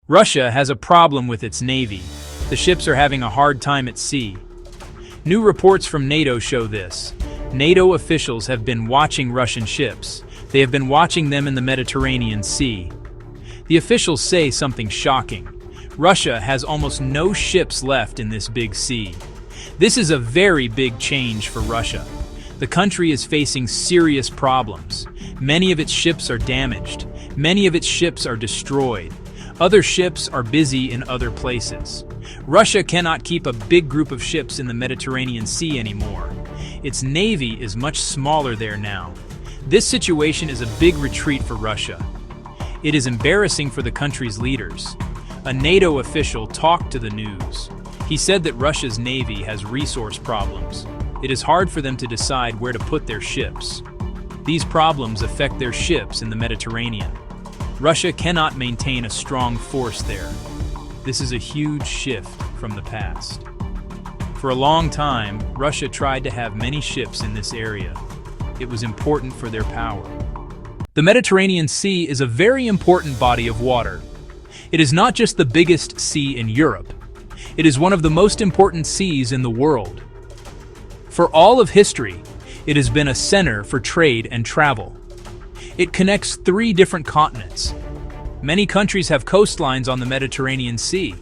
Russia has a problem with its navy. The ships are having a hard time at sea. New reports from NATO show this. NATO officials have been watching Russian ships. They have been watching them in the Mediterranean Sea. The officials say something shocking. Russia has almost no ships left in this big sea. This is a very big change for Russia. The country is facing serious problems. Many of its ships are damaged. Many of its ships are destroyed. Other ships are busy in other places. Russia cannot keep a big group of ships in the Mediterranean Sea anymore. Its navy is much smaller there now. This situation is a big retreat for Russia. It is embarrassing for the country's leaders. A NATO official talked to the news. He said that Russia's navy has resource problems. It is hard for them to decide where to put their ships. These problems affect their ships in the Mediterranean. Russia cannot maintain a strong force there. This is a huge shift from the past. For a long time, Russia tried to have many ships in this area. It was important for their power. The Mediterranean Sea is a very important body of water. It is not just the biggest sea in Europe. It is one of the most important seas in the world. For all of history, it has been a center for trade and travel. It connects 3 different continents. Many countries have coastlines on the Mediterranean Sea.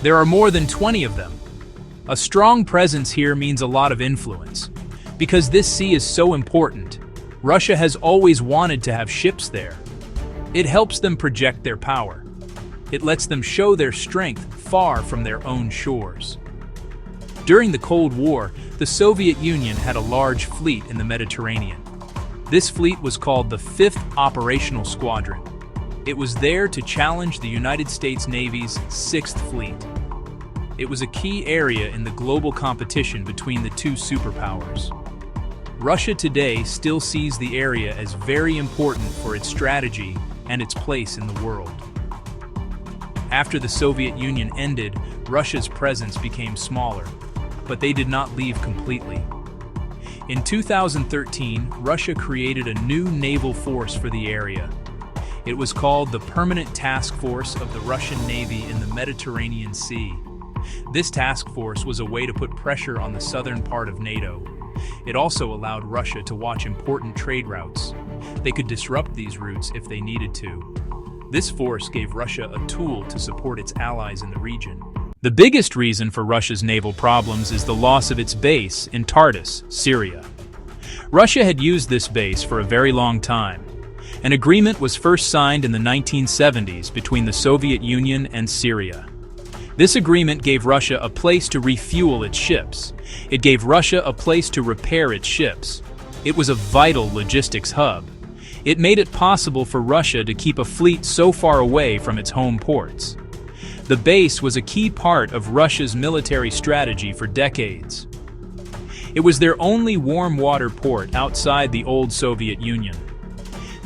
There are more than 20 of them. A strong presence here means a lot of influence. Because this sea is so important, Russia has always wanted to have ships there. It helps them project their power. It lets them show their strength far from their own shores. During the Cold War, the Soviet Union had a large fleet in the Mediterranean. This fleet was called the 5th Operational Squadron. It was there to challenge the United States Navy's 6th Fleet. It was a key area in the global competition between the 2 superpowers. Russia today still sees the area as very important for its strategy and its place in the world. After the Soviet Union ended, Russia's presence became smaller, but they did not leave completely. In 2013, Russia created a new naval force for the area. It was called the Permanent Task Force of the Russian Navy in the Mediterranean Sea. This task force was a way to put pressure on the southern part of NATO. It also allowed Russia to watch important trade routes. They could disrupt these routes if they needed to. This force gave Russia a tool to support its allies in the region. The biggest reason for Russia's naval problems is the loss of its base in Tartus, Syria. Russia had used this base for a very long time. An agreement was first signed in the 1970s between the Soviet Union and Syria. This agreement gave Russia a place to refuel its ships. It gave Russia a place to repair its ships. It was a vital logistics hub. It made it possible for Russia to keep a fleet so far away from its home ports. The base was a key part of Russia's military strategy for decades. It was their only warm water port outside the old Soviet Union.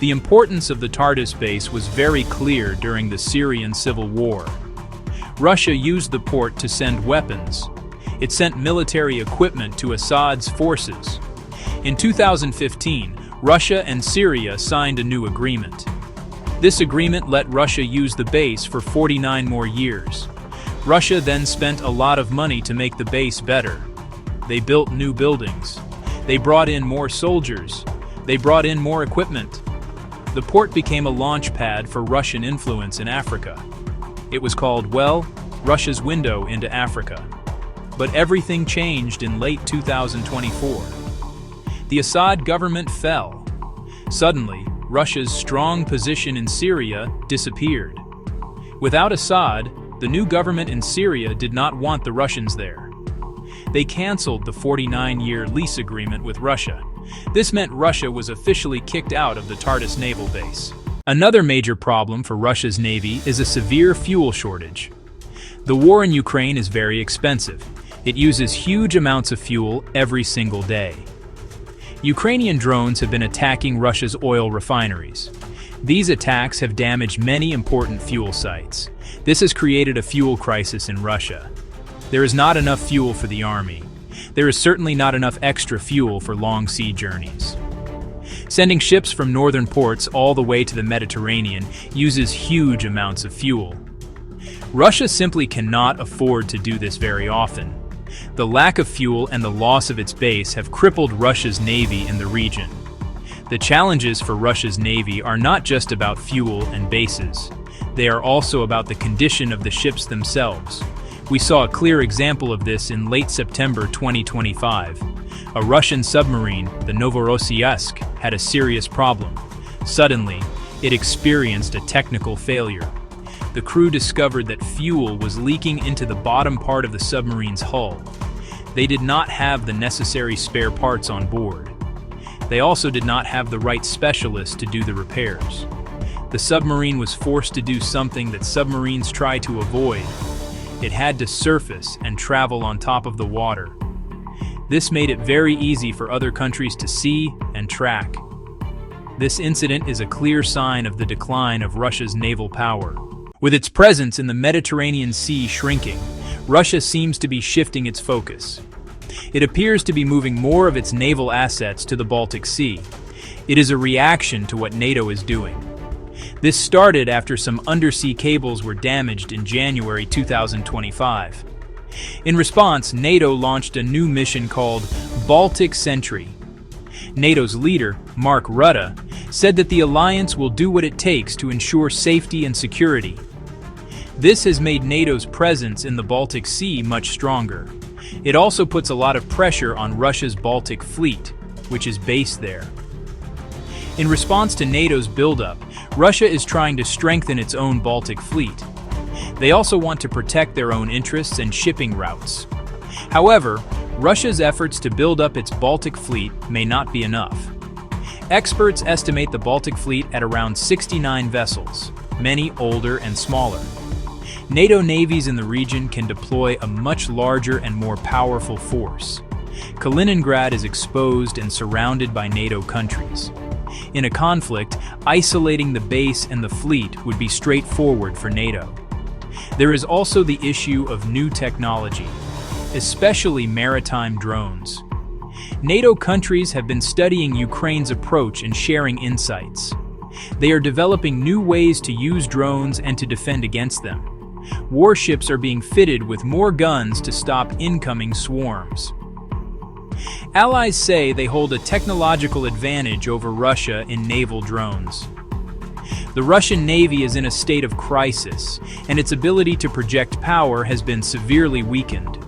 The importance of the Tartus base was very clear during the Syrian civil war. Russia used the port to send weapons. It sent military equipment to Assad's forces. In 2015, Russia and Syria signed a new agreement. This agreement let Russia use the base for 49 more years. Russia then spent a lot of money to make the base better. They built new buildings. They brought in more soldiers. They brought in more equipment. The port became a launch pad for Russian influence in Africa. It was called, well, Russia's window into Africa. But everything changed in late 2024. The Assad government fell. Suddenly, Russia's strong position in Syria disappeared. Without Assad, the new government in Syria did not want the Russians there. They canceled the 49-year lease agreement with Russia. This meant Russia was officially kicked out of the Tartus naval base. Another major problem for Russia's navy is a severe fuel shortage. The war in Ukraine is very expensive. It uses huge amounts of fuel every single day. Ukrainian drones have been attacking Russia's oil refineries. These attacks have damaged many important fuel sites. This has created a fuel crisis in Russia. There is not enough fuel for the army. There is certainly not enough extra fuel for long sea journeys. Sending ships from northern ports all the way to the Mediterranean uses huge amounts of fuel. Russia simply cannot afford to do this very often. The lack of fuel and the loss of its base have crippled Russia's navy in the region. The challenges for Russia's navy are not just about fuel and bases. They are also about the condition of the ships themselves. We saw a clear example of this in late September 2025. A Russian submarine, the Novorossiysk, had a serious problem. Suddenly, it experienced a technical failure. The crew discovered that fuel was leaking into the bottom part of the submarine's hull. They did not have the necessary spare parts on board. They also did not have the right specialists to do the repairs. The submarine was forced to do something that submarines try to avoid. It had to surface and travel on top of the water. This made it very easy for other countries to see and track. This incident is a clear sign of the decline of Russia's naval power. With its presence in the Mediterranean Sea shrinking, Russia seems to be shifting its focus. It appears to be moving more of its naval assets to the Baltic Sea. It is a reaction to what NATO is doing. This started after some undersea cables were damaged in January 2025. In response, NATO launched a new mission called Baltic Sentry. NATO's leader, Mark Rutte, said that the alliance will do what it takes to ensure safety and security. This has made NATO's presence in the Baltic Sea much stronger. It also puts a lot of pressure on Russia's Baltic Fleet, which is based there. In response to NATO's buildup, Russia is trying to strengthen its own Baltic Fleet. They also want to protect their own interests and shipping routes. However, Russia's efforts to build up its Baltic Fleet may not be enough. Experts estimate the Baltic Fleet at around 69 vessels, many older and smaller. NATO navies in the region can deploy a much larger and more powerful force. Kaliningrad is exposed and surrounded by NATO countries. In a conflict, isolating the base and the fleet would be straightforward for NATO. There is also the issue of new technology, especially maritime drones. NATO countries have been studying Ukraine's approach and sharing insights. They are developing new ways to use drones and to defend against them. Warships are being fitted with more guns to stop incoming swarms. Allies say they hold a technological advantage over Russia in naval drones. The Russian Navy is in a state of crisis, and its ability to project power has been severely weakened.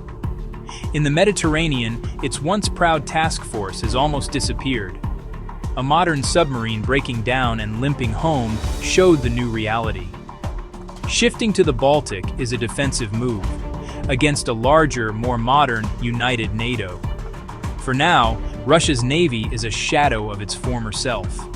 In the Mediterranean, its once proud task force has almost disappeared. A modern submarine breaking down and limping home showed the new reality. Shifting to the Baltic is a defensive move against a larger, more modern, united NATO. For now, Russia's navy is a shadow of its former self.